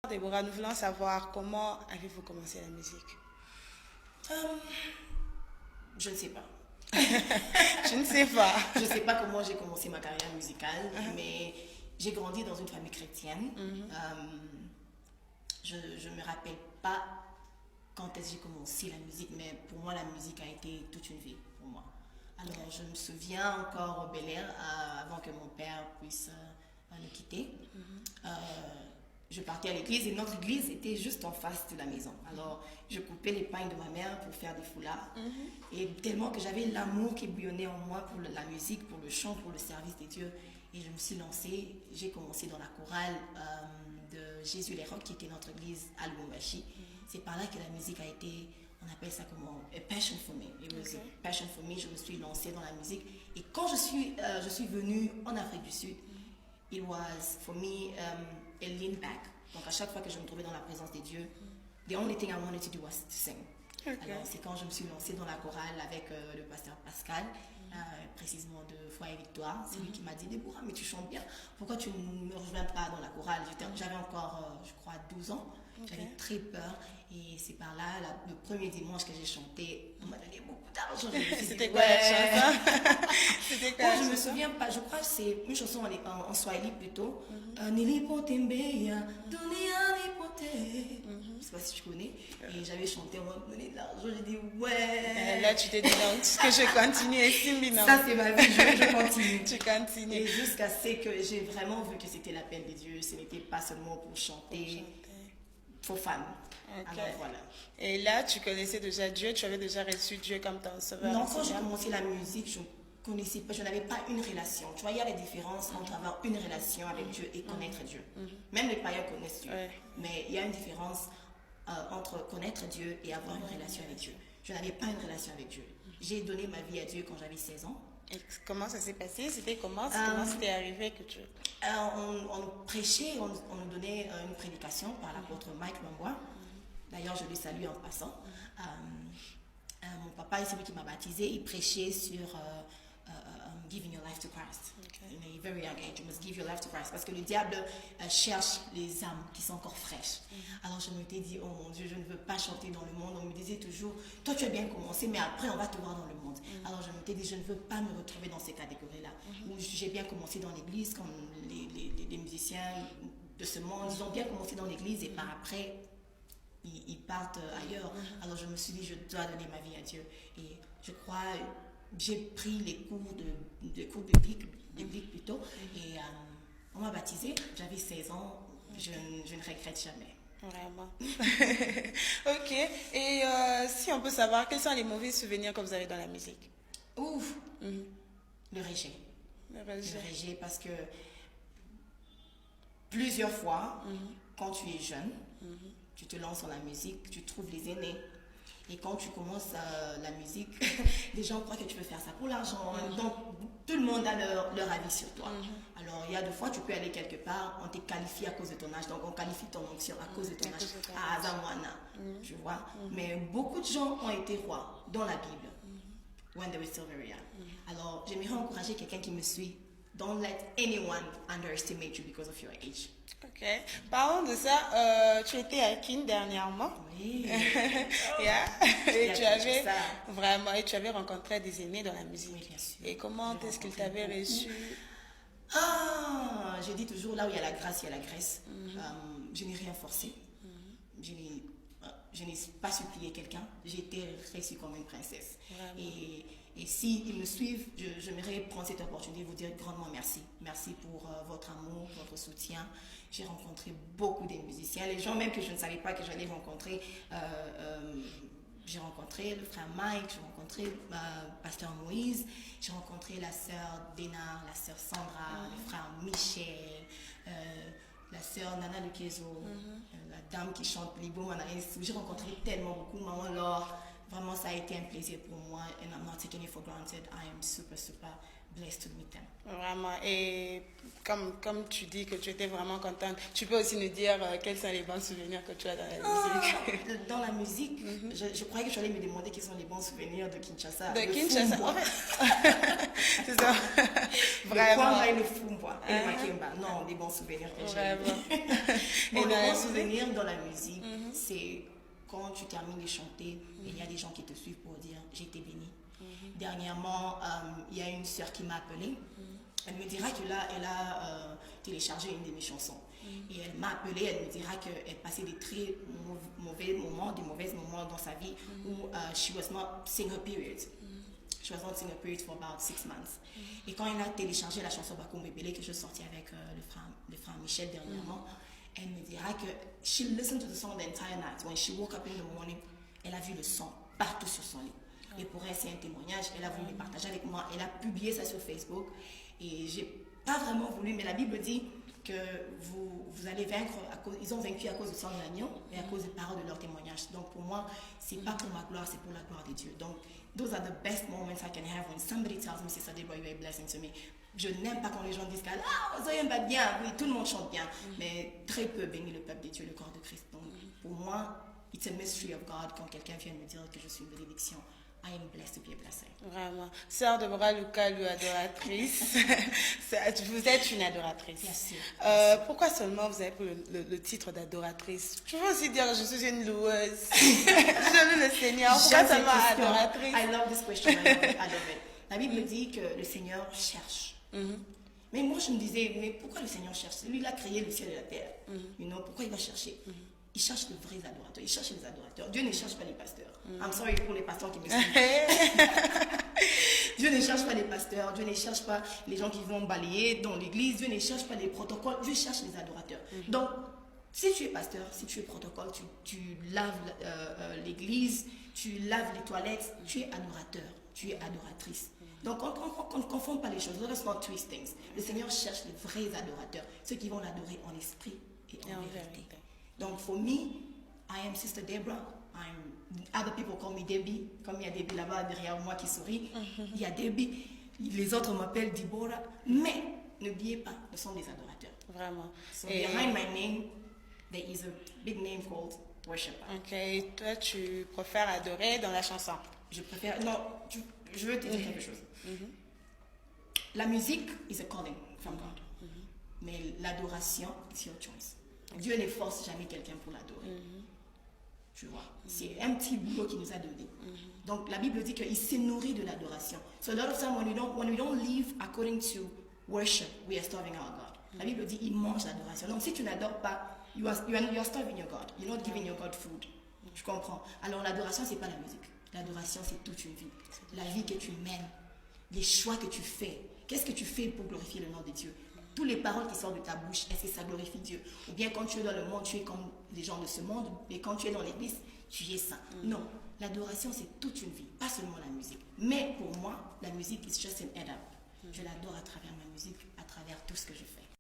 Déborah, nous voulons savoir comment avez-vous commencé la musique? Euh, je ne sais pas. Je ne sais pas. Je ne sais pas comment j'ai commencé ma carrière musicale, mais j'ai grandi dans une famille chrétienne. Je ne me rappelle pas quand est-ce que j'ai commencé la musique, mais pour moi, la musique a été toute une vie pour moi. Alors, je me souviens encore au Bel Air, avant que mon père puisse nous quitter. Euh, je partais à l'église et notre église était juste en face de la maison. Alors, je coupais les pagnes de ma mère pour faire des foulards. Et tellement que j'avais l'amour qui bouillonnait en moi pour la musique, pour le chant, pour le service des dieux. Et je me suis lancée. J'ai commencé dans la chorale de Jésus les Rocs, qui était notre église à Lubumbashi. C'est par là que la musique a été, on appelle ça comment, a passion for me. It was a passion for me. Je me suis lancée dans la musique. Et quand je suis venue en Afrique du Sud, it was for me a lean back. Donc à chaque fois que je me trouvais dans la présence des dieux, the only thing I wanted to do was to sing. Alors c'est quand je me suis lancée dans la chorale avec le pasteur Pascal, précisément de Foi et Victoire. C'est lui qui m'a dit: Déborah, mais tu chantes bien, pourquoi tu ne me rejoins pas dans la chorale? J'avais encore, je crois, 12 ans. J'avais très peur. Et c'est par là, le premier dimanche que j'ai chanté, on m'a donné beaucoup d'argent. C'était quoi la chanson? C'était quoi la Je ne me chanson? souviens pas. Je crois que c'est une chanson en Swahili plutôt. Nilipotembeya, dunia lipote. Je ne sais pas si tu connais. Et j'avais chanté, on m'a donné de l'argent. J'ai dit ouais. Là, tu t'es dit non, que je continue et Simbi, non. Ça, c'est ma vie, je continue. Tu continues. Et jusqu'à ce que j'ai vraiment vu que c'était l'appel de Dieu. Ce n'était pas seulement pour chanter, pour fun. Okay. Alors voilà. Et là, tu connaissais déjà Dieu, tu avais déjà reçu Dieu comme ton sauveur? Non, quand j'ai commencé la musique, je connaissais pas, je n'avais pas une relation. Tu vois, il y a la différence entre avoir une relation avec Dieu et connaître Dieu. Même les païens connaissent Dieu. Mais il y a une différence entre connaître Dieu et avoir une relation avec Dieu. Je n'avais pas une relation avec Dieu. J'ai donné ma vie à Dieu quand j'avais 16 ans. Et comment ça s'est passé? C'était comment c'était arrivé que tu... On prêchait, on nous donnait une prédication par l'apôtre Mike Lombois. D'ailleurs, je le salue en passant. Mon papa, c'est lui qui m'a baptisé. Il prêchait sur giving your life to Christ. In a very young age, you must give your life to Christ. Parce que le diable cherche les âmes qui sont encore fraîches. Alors je m'étais dit: oh mon Dieu, je ne veux pas chanter dans le monde. On me disait toujours: toi tu as bien commencé, mais après on va te voir dans le monde. Alors je m'étais dit: je ne veux pas me retrouver dans ces catégories-là. Où j'ai bien commencé dans l'église, comme les musiciens de ce monde. Ils ont bien commencé dans l'église et par après ils partent ailleurs. Alors je me suis dit: je dois donner ma vie à Dieu. Et je crois, j'ai pris les cours bibliques plutôt, et on m'a baptisée. J'avais 16 ans. Je ne regrette jamais. Vraiment. Ok. Et si on peut savoir, quels sont les mauvais souvenirs que vous avez dans la musique? Ouf. Le rejet. Le rejet. Le rejet, parce que plusieurs fois, quand tu es jeune, tu te lances dans la musique, tu trouves les aînés. Et quand tu commences la musique, les gens croient que tu peux faire ça pour l'argent. Donc, tout le monde a leur avis sur toi. Alors, il y a des fois, tu peux aller quelque part, on te qualifie à cause de ton âge. Donc, on qualifie ton onction à cause de ton âge. À Azamwana, tu vois. Mais beaucoup de gens ont été rois dans la Bible. When they were still very young. Alors, j'aimerais encourager quelqu'un qui me suit. Don't let anyone underestimate you because of your age. Ok. Parlons de ça. Tu étais à Kin dernièrement. Oui. Yeah. Et tu avais rencontré des aînés dans la musique. Oui, bien sûr. Et comment est-ce qu'ils t'avaient reçu? Je dis toujours, là où il y a la grâce, il y a la graisse. Je n'ai rien forcé. Je n'ai pas supplié quelqu'un. J'ai été reçue comme une princesse. Et s'ils me suivent, j'aimerais prendre cette opportunité de vous dire grandement merci. Merci pour votre amour, votre soutien. J'ai rencontré beaucoup de musiciens, les gens même que je ne savais pas que j'allais rencontrer. J'ai rencontré le frère Mike, j'ai rencontré pasteur Moïse, j'ai rencontré la sœur Dena, la sœur Sandra, le frère Michel, la sœur Nana de Kezo, la dame qui chante Libo Manaïs. J'ai rencontré tellement beaucoup, maman Laure. Vraiment, ça a été un plaisir pour moi, and I'm not taking it for granted. I am super, super blessed to meet them. Vraiment. Et comme tu dis que tu étais vraiment contente, tu peux aussi nous dire quels sont les bons souvenirs que tu as dans la musique. Dans la musique, je croyais que tu allais me demander quels sont les bons souvenirs de Kinshasa. De Le Kinshasa, Fumbois. en fait. C'est ça. Le Vraiment. Kwanga et le Fumbois. Et le Makemba. Non, des bons souvenirs que j'ai. Vraiment. Bon, Et dans les la bons musique? souvenirs dans la musique, c'est quand tu termines de chanter, il y a des gens qui te suivent pour dire j'ai été bénie. Dernièrement, il y a une sœur qui m'a appelée. Elle me dira qu'elle a téléchargé une de mes chansons. Et elle m'a appelée, elle me dira qu'elle passait des très mauvais moments, des mauvais moments dans sa vie où she was not seeing her period. She was not seeing her period for about 6 months. Et quand elle a téléchargé la chanson Bakoum Bébélé que je sortis avec le frère Michel dernièrement, elle me dira que she listened to the song the entire night. When she woke up in the morning, elle a vu le son partout sur son lit. Et pour elle, c'est un témoignage. Elle a voulu le partager avec moi. Elle a publié ça sur Facebook. Et j'ai pas vraiment voulu, mais la Bible dit que vous allez vaincre, ils ont vaincu à cause du sang de l'agneau et à cause des paroles de leur témoignage. Donc pour moi, c'est pas pour ma gloire, c'est pour la gloire de Dieu. Donc, those are the best moments I can have when somebody tells me, Sister Deborah, you are a blessing to me. Je n'aime pas quand les gens disent que Zoé va bien, oui, tout le monde chante bien, mais très peu bénit le peuple de Dieu, le corps de Christ. Donc pour moi, it's a mystery of God quand quelqu'un vient me dire que je suis une bénédiction. I am blessed to be a blessing. Vraiment. Sœur Deborah Lukalu, adoratrice. Vous êtes une adoratrice. Bien sûr. Pourquoi seulement vous avez pris le titre d'adoratrice? Je peux aussi dire que je suis une loueuse. Je loue le Seigneur. Pourquoi seulement adoratrice? I love this question. I love it. La Bible dit que le Seigneur cherche. Mais moi, je me disais, mais pourquoi le Seigneur cherche? Lui, il a créé le ciel et la terre. Pourquoi il va chercher? Il cherche les vrais adorateurs. Il cherche les adorateurs. Dieu ne cherche pas les pasteurs. I'm sorry pour les pasteurs qui me suivent. Dieu ne cherche pas les pasteurs. Dieu ne cherche pas les gens qui vont balayer dans l'église. Dieu ne cherche pas les protocoles. Dieu cherche les adorateurs. Donc, si tu es pasteur, si tu es protocole, tu laves l'église, tu laves les toilettes, tu es adorateur, tu es adoratrice. Donc, on ne confond pas les choses. Let us not twist things. Le Seigneur cherche les vrais adorateurs, ceux qui vont l'adorer en esprit et en vérité. Donc, for me, I am Sister Deborah. Other people call me Debbie. Comme il y a Debbie là-bas derrière moi qui sourit. Il y a Debbie. Les autres m'appellent Deborah. Mais, n'oubliez pas, nous sommes des adorateurs. Vraiment. So, behind my name, there is a big name called worshiper. Ok. Et toi, tu préfères adorer dans la chanson? Je préfère... Non, je veux te dire quelque chose. La musique is a calling from God. Mais l'adoration, it's your choice. Dieu ne force jamais quelqu'un pour l'adorer. Tu vois, c'est un petit boulot qu'il nous a donné. Donc la Bible dit qu'il s'est nourri de l'adoration. So a lot of time when we don't live according to worship, we are starving our God. La Bible dit il mange l'adoration. Donc si tu n'adores pas, you are starving your God. You're not giving your God food. Je comprends. Alors l'adoration, c'est pas la musique. L'adoration, c'est toute une vie. La vie que tu mènes, les choix que tu fais. Qu'est-ce que tu fais pour glorifier le nom de Dieu? Toutes les paroles qui sortent de ta bouche, est-ce que ça glorifie Dieu? Ou bien quand tu es dans le monde, tu es comme les gens de ce monde, mais quand tu es dans l'église, tu es saint. Non, l'adoration, c'est toute une vie, pas seulement la musique. Mais pour moi, la musique is just an add-up. Je l'adore à travers ma musique, à travers tout ce que je fais.